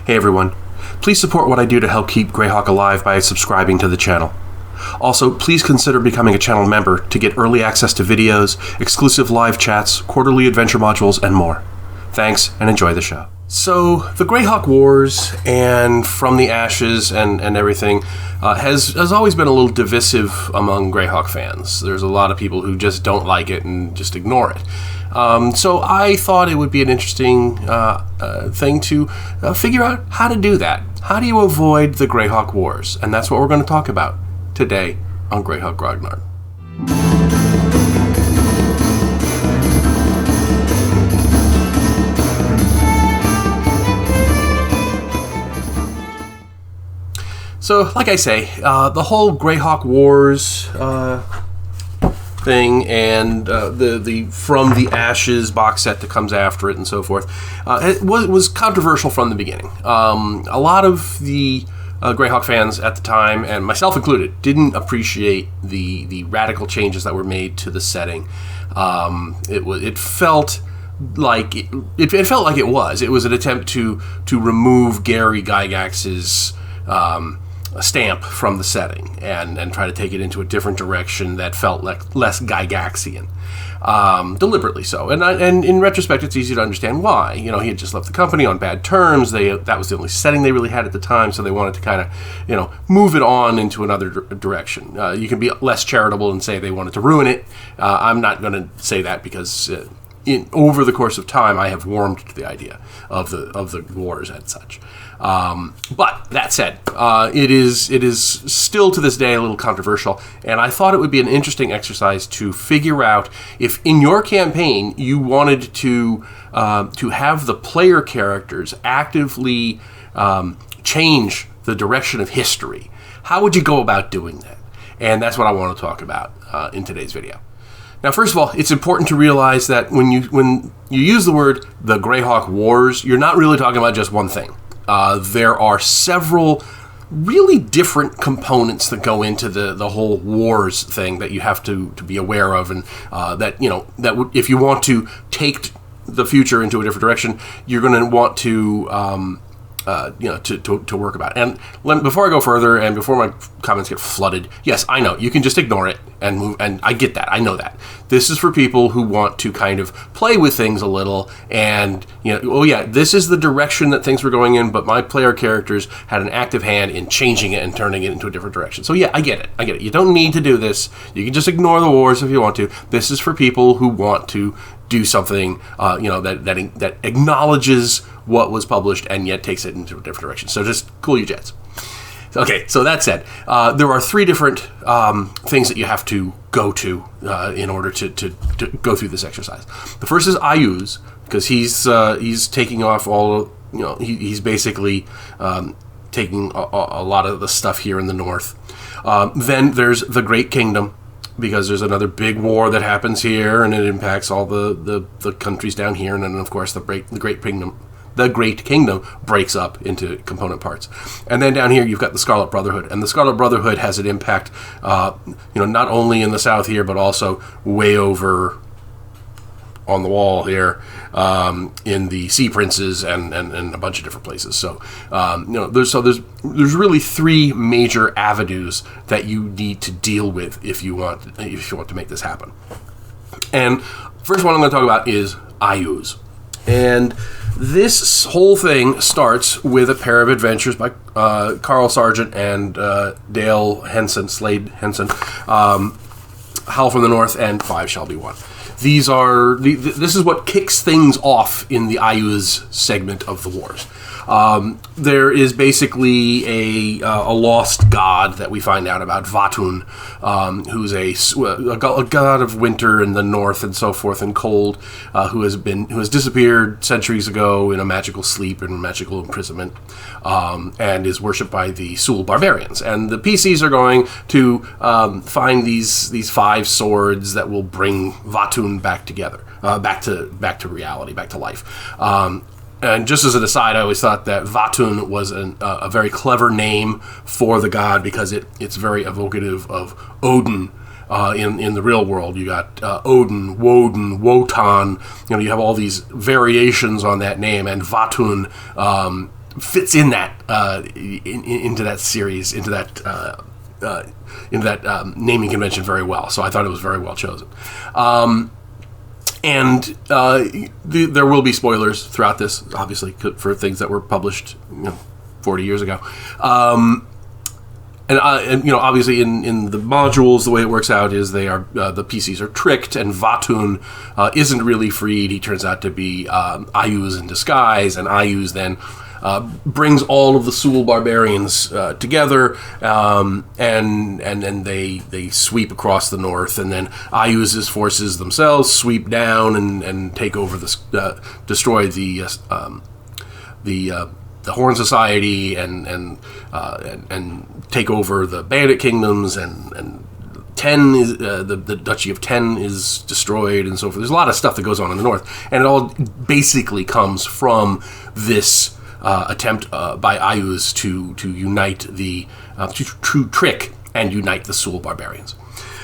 Hey everyone, please support what I do to help keep Greyhawk alive by subscribing to the channel. Also, please consider becoming a channel member to get early access to videos, exclusive live chats, quarterly adventure modules, and more. Thanks, and enjoy the show. So, the Greyhawk Wars and From the Ashes and everything has always been a little divisive among Greyhawk fans. There's a lot of people who just don't like it and just ignore it. So I thought it would be an interesting thing to figure out how to do that. How do you avoid the Greyhawk Wars? And that's what we're going to talk about today on Greyhawk Grognard. So, like I say, the whole Greyhawk Wars thing and the From the Ashes box set that comes after it and so forth, it was controversial from the beginning. A lot of the Greyhawk fans at the time, and myself included, didn't appreciate the radical changes that were made to the setting. It felt like it was an attempt to remove Gary Gygax's stamp from the setting and try to take it into a different direction that felt like less Gygaxian, deliberately so. And in retrospect, it's easy to understand why. You know, he had just left the company on bad terms. That was the only setting they really had at the time, so they wanted to kind of, move it on into another direction. You can be less charitable and say they wanted to ruin it. I'm not going to say that because over the course of time, I have warmed to the idea of the wars and such. But that said, it is still to this day a little controversial, and I thought it would be an interesting exercise to figure out if in your campaign you wanted to have the player characters actively change the direction of history. How would you go about doing that? And that's what I want to talk about in today's video. Now, first of all, it's important to realize that when you use the word the Greyhawk Wars, you're not really talking about just one thing. There are several really different components that go into the whole wars thing that you have to be aware of, and if you want to take the future into a different direction, you're going to want to work about it. And before I go further, and before my comments get flooded, yes, I know you can just ignore it and move, and I get that. I know that this is for people who want to kind of play with things a little, and this is the direction that things were going in, but my player characters had an active hand in changing it and turning it into a different direction. So yeah, I get it. You don't need to do this. You can just ignore the wars if you want to. This is for people who want to do something, that acknowledges what was published and yet takes it into a different direction. So just cool your jets. Okay, so that said, there are three different things that you have to go to in order to go through this exercise. The first is Ayuz, because he's taking off all, he's basically taking a lot of the stuff here in the north. Then there's the Great Kingdom, because there's another big war that happens here, and it impacts all the countries down here, and then of course the Great Kingdom. The Great Kingdom breaks up into component parts. And then down here you've got the Scarlet Brotherhood. And the Scarlet Brotherhood has an impact, not only in the south here, but also way over on the wall here in the Sea Princes and a bunch of different places. So, there's really three major avenues that you need to deal with if you want to make this happen. And first one I'm going to talk about is Ayuz. And this whole thing starts with a pair of adventures by Carl Sargent and Slade Henson, Howl from the North, and Five Shall Be One. This is what kicks things off in the Ayuz segment of the wars. There is basically a lost god that we find out about, Vatun, who's a god of winter in the north and so forth, and cold, who has disappeared centuries ago in a magical sleep and magical imprisonment, and is worshipped by the Sul barbarians. And the PCs are going to find these five swords that will bring Vatun back together, back to reality, back to life. And just as an aside, I always thought that Vatun was a very clever name for the god, because it's very evocative of Odin. In the real world, you got Odin, Woden, Wotan. You have all these variations on that name, and Vatun fits in that into that series, into that naming convention very well. So I thought it was very well chosen. There will be spoilers throughout this, obviously, for things that were published 40 years ago. Obviously in the modules, the way it works out is the PCs are tricked, and Vatun isn't really freed. He turns out to be Ayuz in disguise, and Ayuz then brings all of the Sul barbarians together, and then they sweep across the north, and then Ayuz's forces themselves sweep down and take over destroy the Horn Society and take over the Bandit Kingdoms, and Ten is the Duchy of Ten is destroyed, and so forth. There's a lot of stuff that goes on in the north, and it all basically comes from this attempt by Ayuz to unite to trick and unite the Sul barbarians.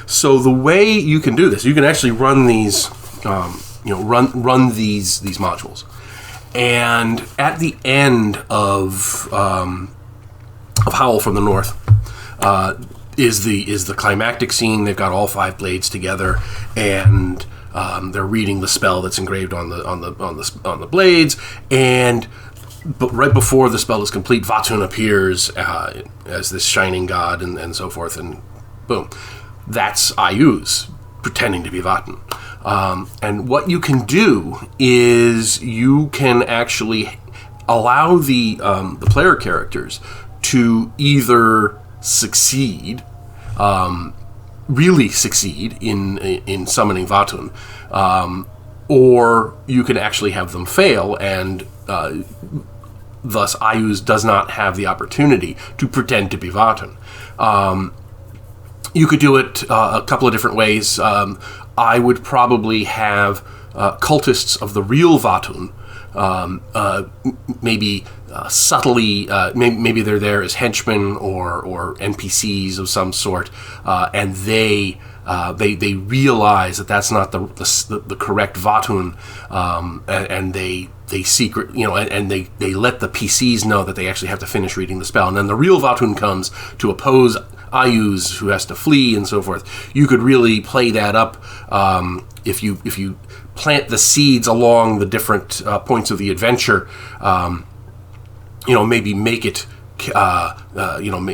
So the way you can do this, you can actually run these run these modules. And at the end of Howl from the North is the climactic scene. They've got all 5 blades together, and they're reading the spell that's engraved on the blades. But right before the spell is complete, Vatun appears as this shining god and so forth, and boom, that's Ayuz pretending to be Vatun. And what you can do is you can actually allow the player characters to either succeed, really succeed in summoning Vatun, or you can actually have them fail, and thus Ayuz does not have the opportunity to pretend to be Vatun. You could do it a couple of different ways. I would probably have cultists of the real Vatun, maybe subtly, maybe they're there as henchmen or NPCs of some sort, and they realize that that's not the correct Vatun, and they secret, and they let the PCs know that they actually have to finish reading the spell, and then the real Vatun comes to oppose Ayuz, who has to flee and so forth. You could really play that up if you plant the seeds along the different points of the adventure. Maybe make it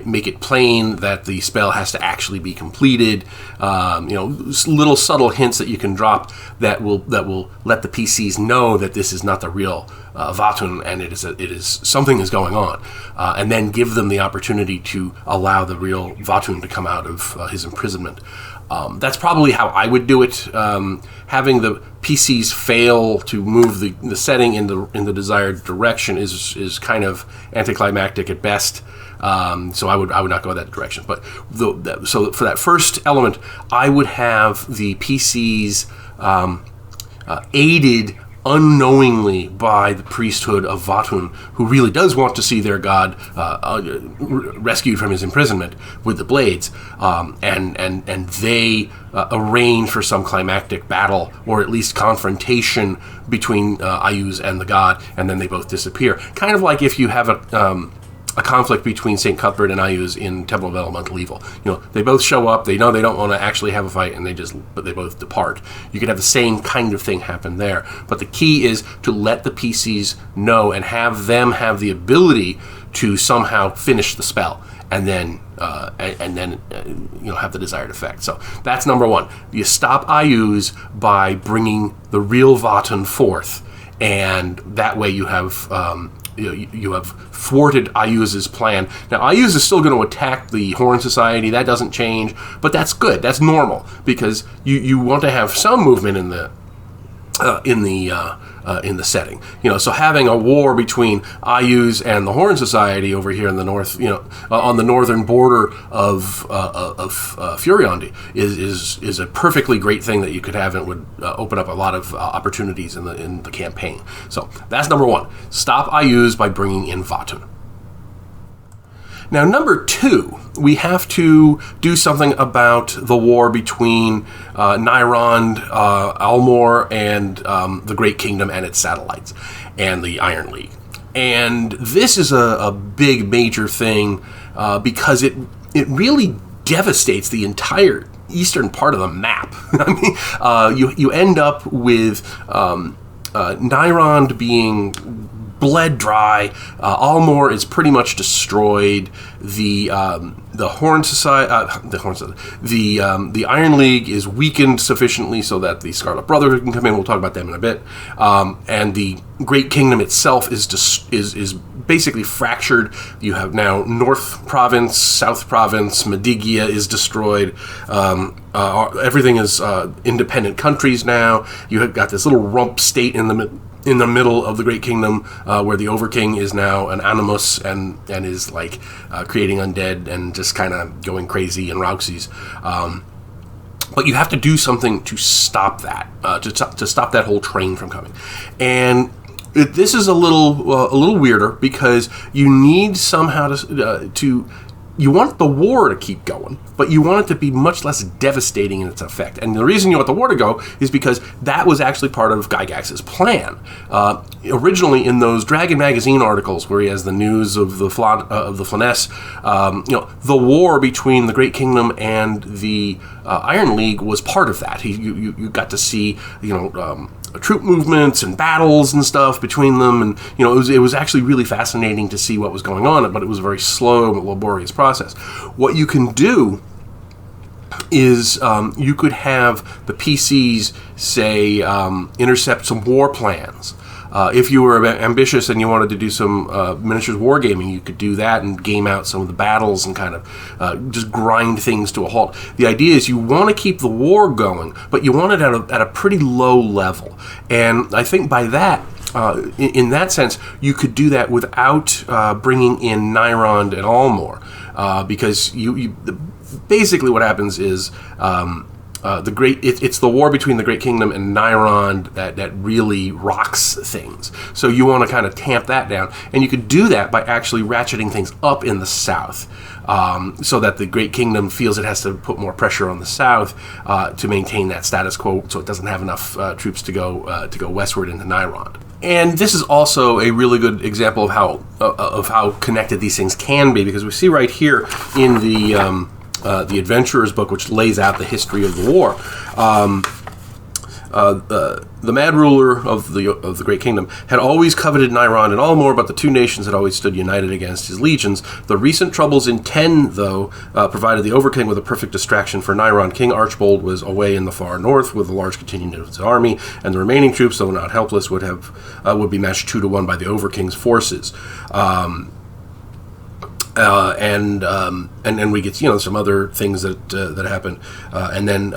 make it plain that the spell has to actually be completed. Little subtle hints that you can drop that will let the PCs know that this is not the real Vatun, and it is something is going on, and then give them the opportunity to allow the real Vatun to come out of his imprisonment. That's probably how I would do it. Having the PCs fail to move the setting in the desired direction is kind of anticlimactic at best. So I would not go that direction. But so for that first element, I would have the PCs aided unknowingly by the priesthood of Vatun, who really does want to see their god rescued from his imprisonment with the blades, and they arrange for some climactic battle, or at least confrontation between Ayuz and the god, and then they both disappear. Kind of like if you have a conflict between St. Cuthbert and Ayuz in Temple of Elemental Evil. They both show up, they know they don't want to actually have a fight, and but they both depart. You could have the same kind of thing happen there. But the key is to let the PCs know and have them have the ability to somehow finish the spell, and then have the desired effect. So that's number one. You stop Ayuz by bringing the real Vatun forth, and that way you have you have thwarted Ayuz's plan. Now, Ayuz is still going to attack the Horn Society. That doesn't change, but that's good. That's normal, because you want to have some movement in the setting. So having a war between Ayuz and the Horn Society over here in the north, on the northern border of Furiondi is a perfectly great thing that you could have, and it would open up a lot of opportunities in the campaign. So that's number one. Stop Ayuz by bringing in Vatun. Now, number two, we have to do something about the war between Nyrond, Almor, and the Great Kingdom and its satellites, and the Iron League. And this is a big major thing because it really devastates the entire eastern part of the map. I mean, you end up with Nyrond being bled dry. Almor is pretty much destroyed. The Horn Society, the Iron League is weakened sufficiently so that the Scarlet Brotherhood can come in. We'll talk about them in a bit. And the Great Kingdom itself is basically fractured. You have now North Province, South Province, Medigia is destroyed. Everything is independent countries now. You have got this little rump state in the middle of the Great Kingdom, where the Overking is now an animus and is like creating undead and just kind of going crazy and Roxy's. But you have to do something to stop that, to stop that whole train from coming. And this is a little weirder because you need somehow to you want the war to keep going, but you want it to be much less devastating in its effect. And the reason you want the war to go is because that was actually part of Gygax's plan. Originally, in those Dragon Magazine articles where he has the news of the Flonesse, the war between the Great Kingdom and the Iron League was part of that. You got to see, troop movements and battles and stuff between them, and it was actually really fascinating to see what was going on, but it was a very slow, laborious process. What you can do is you could have the PCs say intercept some war plans. If you were ambitious and you wanted to do some miniatures wargaming, you could do that and game out some of the battles and kind of just grind things to a halt. The idea is you want to keep the war going, but you want it at a pretty low level. And I think by that, in that sense, you could do that without bringing in Nyrond and Almor, because basically what happens is it's the war between the Great Kingdom and Nyrond that really rocks things. So you want to kind of tamp that down, and you could do that by actually ratcheting things up in the south, so that the Great Kingdom feels it has to put more pressure on the south to maintain that status quo, so it doesn't have enough troops to go westward into Nyrond. And this is also a really good example of how connected these things can be, because we see right here in the Adventurer's book, which lays out the history of the war. The Mad Ruler of the Great Kingdom had always coveted Nyrond and Almor, but the two nations had always stood united against his legions. The recent troubles in Ten, though, provided the Overking with a perfect distraction for Nyrond. King Archbold was away in the far north with a large contingent of his army, and the remaining troops, though not helpless, would be matched 2-1 by the Overking's forces. And we get some other things that happen, and then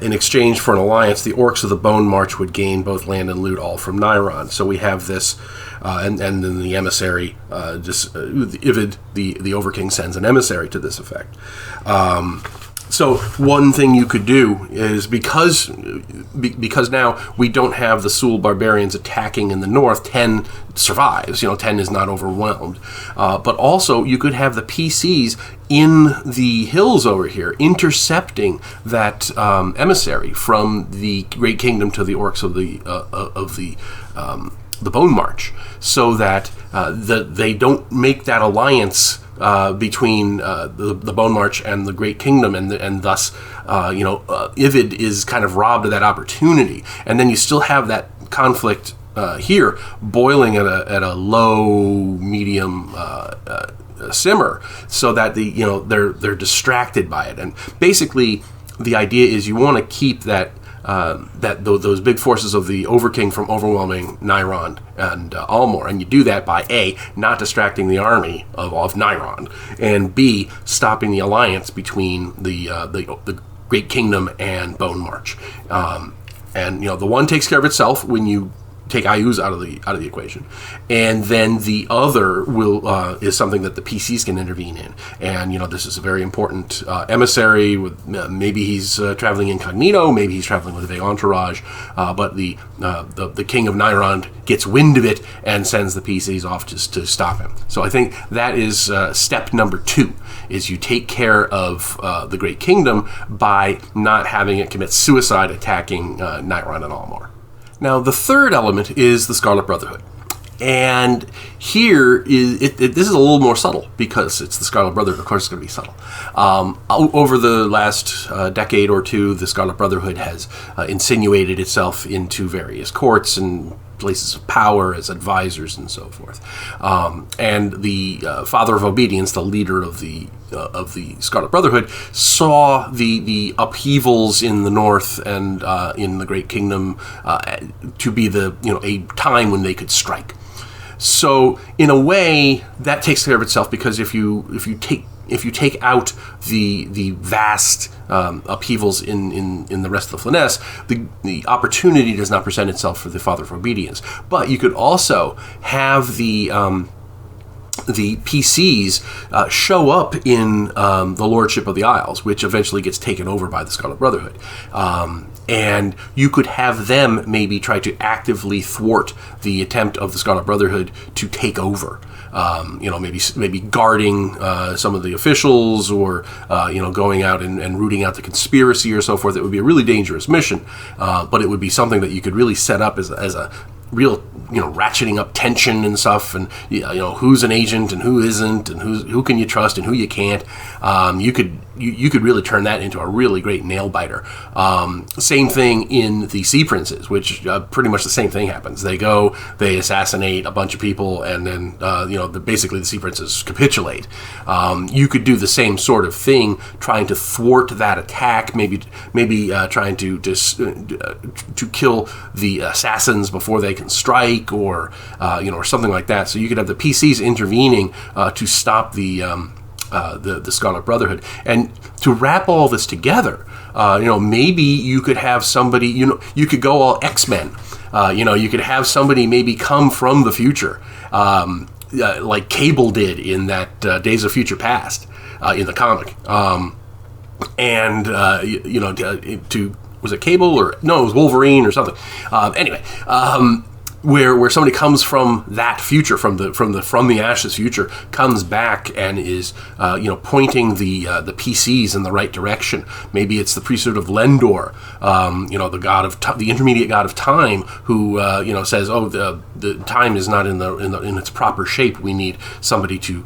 in exchange for an alliance, the Orcs of the Bone March would gain both land and loot, all from Nyrond. So we have this, and then the emissary, Ivid, the Overking, sends an emissary to this effect. So one thing you could do is, because now we don't have the Sul barbarians attacking in the north, Ten survives. Ten is not overwhelmed. But also you could have the PCs in the hills over here intercepting that emissary from the Great Kingdom to the Orcs of the Bone March, so that they don't make that alliance between the Bone March and the Great Kingdom, and thus Ivid is kind of robbed of that opportunity. And then you still have that conflict here boiling at a low medium simmer, so that they're distracted by it. And basically the idea is you want to keep those big forces of the Overking from overwhelming Nyrond and Almor, and you do that by A, not distracting the army of Nyrond, and B, stopping the alliance between the Great Kingdom and Bone March. And the one takes care of itself when you take Ayuz out of the equation, and then the other is something that the PCs can intervene in. And this is a very important emissary. With maybe he's traveling incognito, maybe he's traveling with a big entourage, but the King of Nyrond gets wind of it and sends the PCs off just to stop him. So I think that is step number 2: is you take care of the Great Kingdom by not having it commit suicide attacking Nyrond and Almor. Now, the third element is the Scarlet Brotherhood. And here this is a little more subtle because it's the Scarlet Brotherhood. Of course, it's going to be subtle. Over the last decade or two, the Scarlet Brotherhood has insinuated itself into various courts and places of power as advisors and so forth. And the Father of Obedience, the leader of the Scarlet Brotherhood, saw the upheavals in the North and in the Great Kingdom to be a time when they could strike. So in a way, that takes care of itself, because if you take out the vast upheavals in the rest of the Flyness, the opportunity does not present itself for the Father of Obedience. But you could also have the PCs show up in the Lordship of the Isles, which eventually gets taken over by the Scarlet Brotherhood. And you could have them maybe try to actively thwart the attempt of the Scarlet Brotherhood to take over. Maybe guarding some of the officials, or going out and rooting out the conspiracy or so forth. It would be a really dangerous mission, but it would be something that you could really set up as a real, ratcheting up tension and stuff, and who's an agent and who isn't, and who can you trust and who you can't. You could really turn that into a really great nail biter. Same thing in the Sea Princes, which pretty much the same thing happens. They go, they assassinate a bunch of people, and then basically the Sea Princes capitulate. You could do the same sort of thing, trying to thwart that attack. Maybe trying to kill the assassins before they can strike, or something like that. So you could have the PCs intervening to stop the Scarlet Brotherhood. And to wrap all this together, maybe you could have somebody, you could go all X-Men. You could have somebody maybe come from the future, like Cable did in that Days of Future Past in the comic. Was it Cable, or no, it was Wolverine or something. Where somebody comes from that future, from the Ashes future, comes back and is pointing the PCs in the right direction. Maybe it's the priesthood of Lendor, the god of the intermediate god of time, who says, oh, the time is not in its proper shape. We need somebody to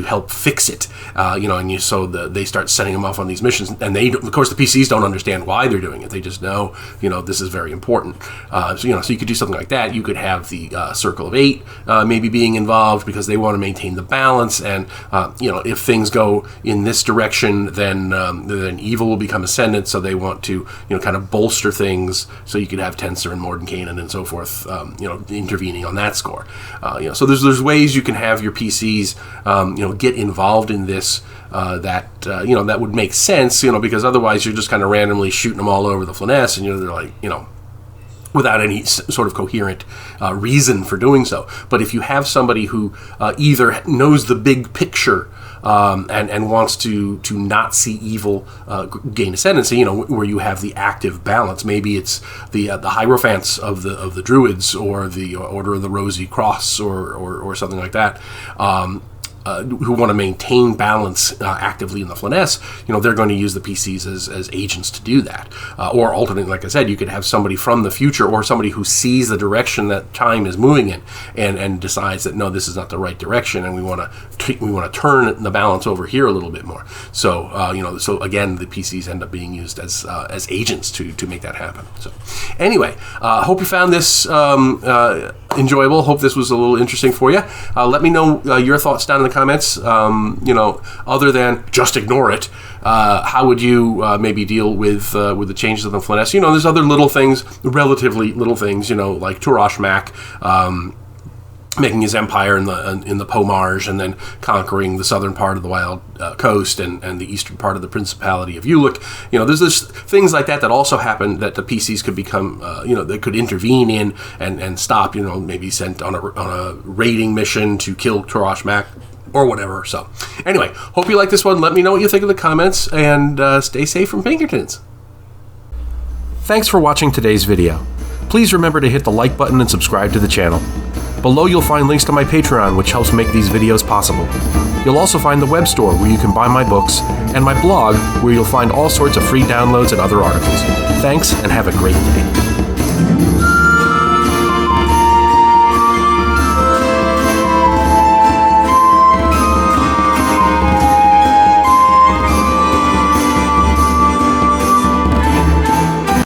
help fix it. They start setting them off on these missions, and of course the PCs don't understand why they're doing it. They just know this is very important. So you could do something like that. You could have the Circle of Eight maybe being involved, because they want to maintain the balance, and if things go in this direction, then evil will become ascendant, so they want to kind of bolster things, so you could have Tensor and Mordenkainen and so forth intervening on that score. So there's ways you can have your PCs get involved in this that would make sense, because otherwise you're just kind of randomly shooting them all over the Flyness, and they're like, without any sort of coherent reason for doing so. But if you have somebody who either knows the big picture and wants to not see evil gain ascendancy, where you have the active balance. Maybe it's the Hierophants of the Druids, or the Order of the Rosy Cross, or something like that. Who want to maintain balance actively in the Flyness, they're going to use the PCs as agents to do that. Or alternately, like I said, you could have somebody from the future, or somebody who sees the direction that time is moving in, and decides that no, this is not the right direction, and we want to turn the balance over here a little bit more. So so again, the PCs end up being used as agents to make that happen. So anyway, hope you found this enjoyable. Hope this was a little interesting for you. Let me know your thoughts down in the comments. Other than just ignore it, how would you maybe deal with the changes of the Flyness? There's other little things, relatively little things, like Turash Mac making his empire in the Pomarge, and then conquering the southern part of the Wild Coast and the eastern part of the Principality of Ulick. There's this things like that also happen, that the PCs could become, they could intervene in and stop. Maybe sent on a raiding mission to kill Turash Mac or whatever. So anyway, hope you like this one. Let me know what you think in the comments, and stay safe from Pinkertons. Thanks for watching today's video. Please remember to hit the like button and subscribe to the channel. Below you'll find links to my Patreon, which helps make these videos possible. You'll also find the web store, where you can buy my books, and my blog, where you'll find all sorts of free downloads and other articles. Thanks, and have a great day.